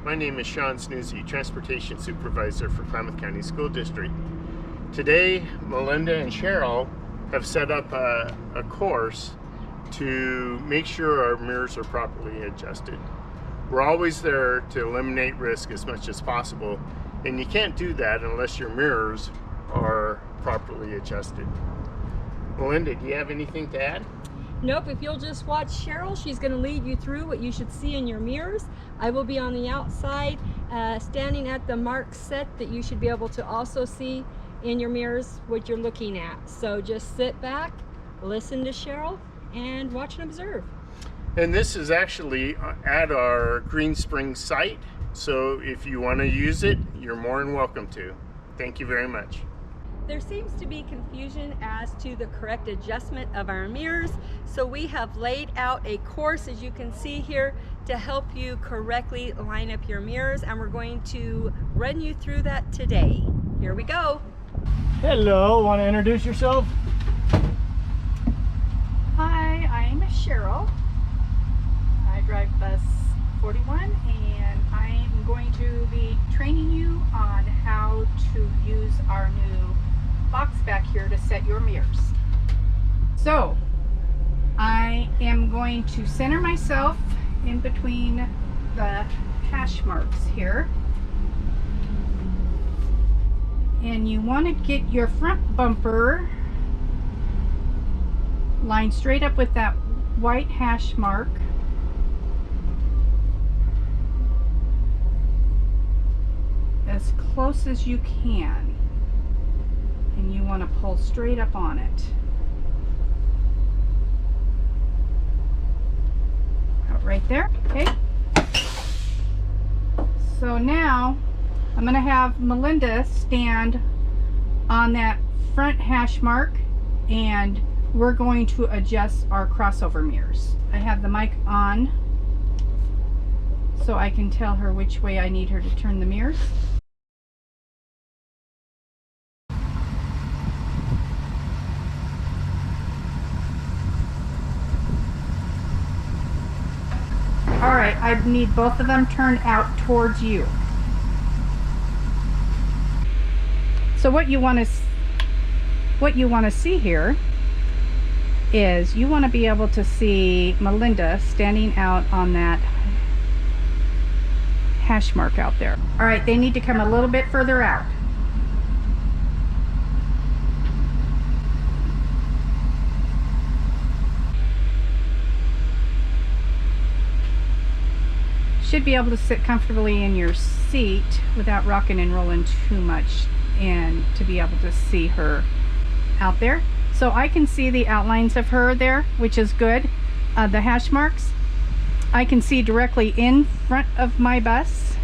My name is Sean Snoozy, Transportation Supervisor for Klamath County School District. Today, Melinda and Cheryl have set up a course to make sure our mirrors are properly adjusted. We're always there to eliminate risk as much as possible, and you can't do that unless your mirrors are properly adjusted. Melinda, do you have anything to add? Nope, if you'll just watch Cheryl, she's going to lead you through what you should see in your mirrors. I will be on the outside, standing at the mark set that you should be able to also see in your mirrors what you're looking at. So just sit back, listen to Cheryl, and watch and observe. And this is actually at our Green Springs site, so if you want to use it, you're more than welcome to. Thank you very much. There seems to be confusion as to the correct adjustment of our mirrors, so we have laid out a course, as you can see here, to help you correctly line up your mirrors, and we're going to run you through that today. Here we go. Hello, want to introduce yourself? Hi, I'm Cheryl. I drive bus 41 and I'm going to be training you on how to use our new box back here to set your mirrors. So I am going to center myself in between the hash marks here, and you want to get your front bumper lined straight up with that white hash mark. As close as you can, and you want to pull straight up on it. About right there. Okay, so now I'm going to have Melinda stand on that front hash mark, and we're going to adjust our crossover mirrors. I have the mic on so I can tell her which way I need her to turn the mirrors. Alright, I need both of them turned out towards you. So what you want to see here is you want to be able to see Melinda standing out on that hash mark out there. Alright, they need to come a little bit further out. Should be able to sit comfortably in your seat without rocking and rolling too much, and to be able to see her out there. So I can see the outlines of her there, which is good. The hash marks I can see directly in front of my bus.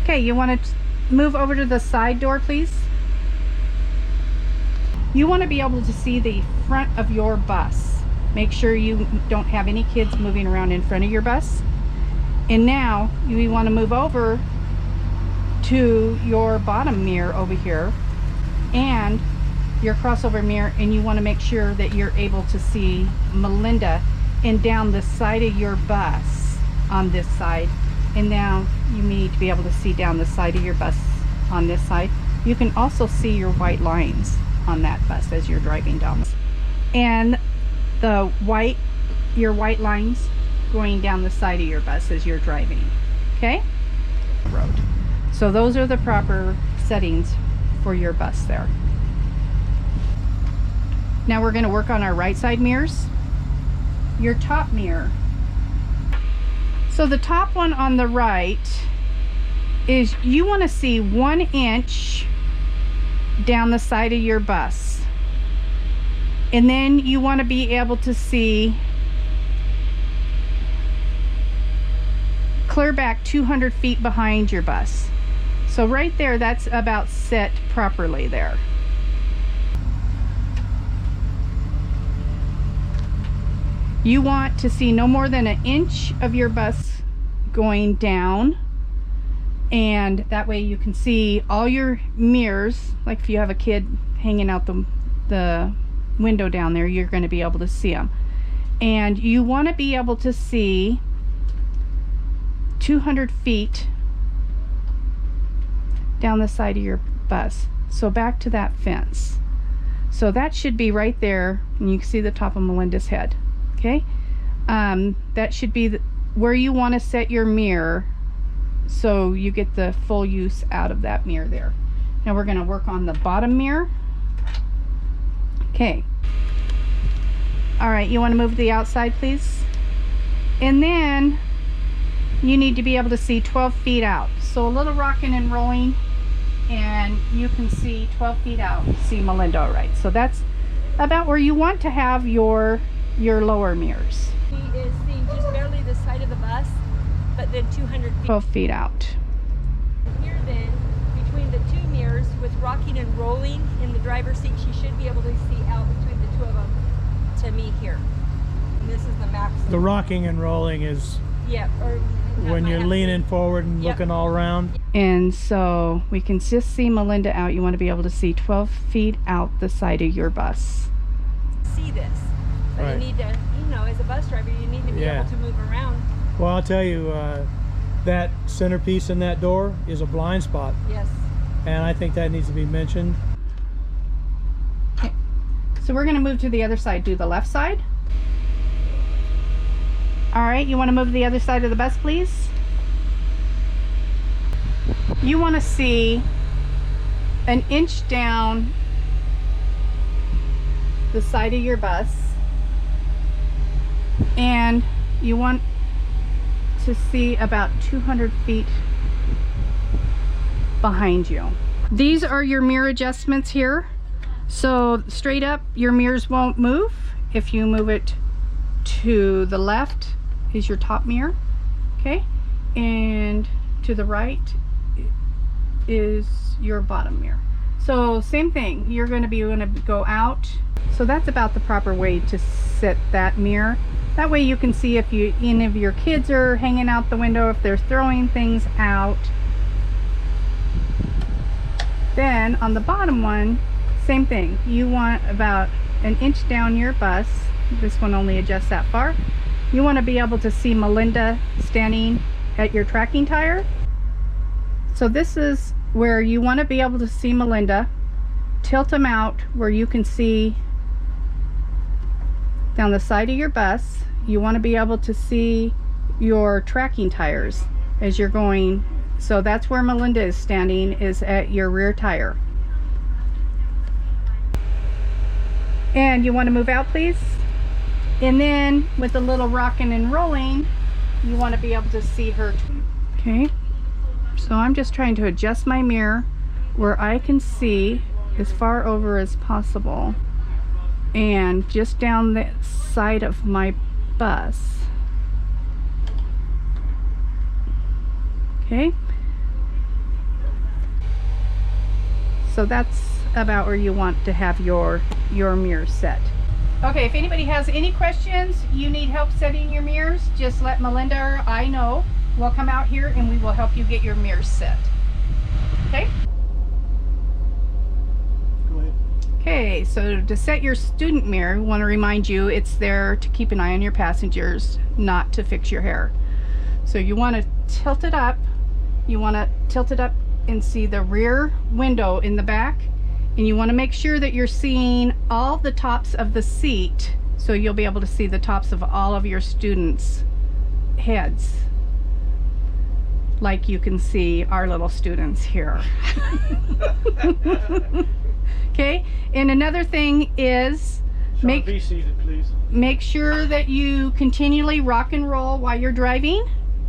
Okay, you want to move over to the side door, please. You want to be able to see the front of your bus. Make sure you don't have any kids moving around in front of your bus. And now you want to move over to your bottom mirror over here and your crossover mirror, and you want to make sure that you're able to see Melinda and down the side of your bus on this side. And now you need to be able to see down the side of your bus on this side. You can also see your white lines on that bus as you're driving down, and your white lines going down the side of your bus as you're driving. Okay, road. So those are the proper settings for your bus there. Now we're going to work on our right side mirrors. Your top mirror. So the top one on the right is, you want to see 1 inch down the side of your bus, and then you want to be able to see clear back 200 feet behind your bus. So right there, that's about set properly there. You want to see no more than 1 inch of your bus going down, and that way you can see all your mirrors. Like if you have a kid hanging out the window down there, you're going to be able to see them. And you want to be able to see 200 feet down the side of your bus. So back to that fence. So that should be right there, and you can see the top of Melinda's head. Okay, that should be where you want to set your mirror, so you get the full use out of that mirror there. Now we're going to work on the bottom mirror. Okay. All right, you want to move to the outside, please? And then you need to be able to see 12 feet out. So a little rocking and rolling, and you can see 12 feet out. See Melinda all right. So that's about where you want to have your lower mirrors. He is seeing just barely the side of the bus, but then 200 feet. 12 feet out. Here then, between the two mirrors, with rocking and rolling in the driver's seat, she should be able to see out between the two of them to me here. And this is the maximum. The rocking and rolling is when you're leaning forward and looking all around. And so we can just see Melinda out. You want to be able to see 12 feet out the side of your bus. See this. But Right. you need to, you know, as a bus driver, you need to be able to move around. Well, I'll tell you, that centerpiece in that door is a blind spot. Yes. And I think that needs to be mentioned. Okay. So we're going to move to the other side. Do the left side. All right, you want to move to the other side of the bus, please? You want to see an inch down the side of your bus, and you want to see about 200 feet behind you. These are your mirror adjustments here. So straight up, your mirrors won't move. If you move it to the left is your top mirror, okay, and to the right is your bottom mirror. So same thing, you're going to go out. So that's about the proper way to set that mirror. That way you can see if any of your kids are hanging out the window, if they're throwing things out. Then on the bottom one, same thing. You want about an inch down your bus. This one only adjusts that far. You want to be able to see Melinda standing at your tracking tire. So this is where you want to be able to see Melinda. Tilt them out where you can see down the side of your bus. You want to be able to see your tracking tires as you're going. So that's where Melinda is standing, is at your rear tire. And you want to move out, please. And then with a little rocking and rolling, you want to be able to see her. Okay, so I'm just trying to adjust my mirror where I can see as far over as possible, and just down the side of my bus. Okay, so that's about where you want to have your mirror set. Okay, if anybody has any questions, you need help setting your mirrors, just let Melinda or I know. We'll come out here and we will help you get your mirrors set. Okay? Go ahead. Okay, so to set your student mirror, I want to remind you it's there to keep an eye on your passengers, not to fix your hair. So you want to tilt it up. You want to tilt it up and see the rear window in the back. And you want to make sure that you're seeing all the tops of the seat, so you'll be able to see the tops of all of your students' heads, like you can see our little students here. Okay, and another thing is Be seated, please. make sure that you continually rock and roll while you're driving.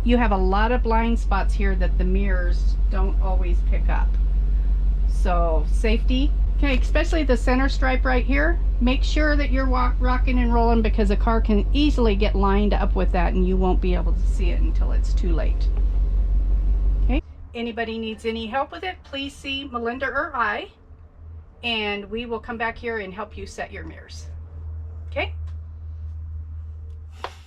You have a lot of blind spots here that the mirrors don't always pick up. So safety, okay, especially the center stripe right here. Make sure that you're rocking and rolling, because a car can easily get lined up with that and you won't be able to see it until it's too late. Okay, anybody needs any help with it, please see Melinda or I, and we will come back here and help you set your mirrors. Okay.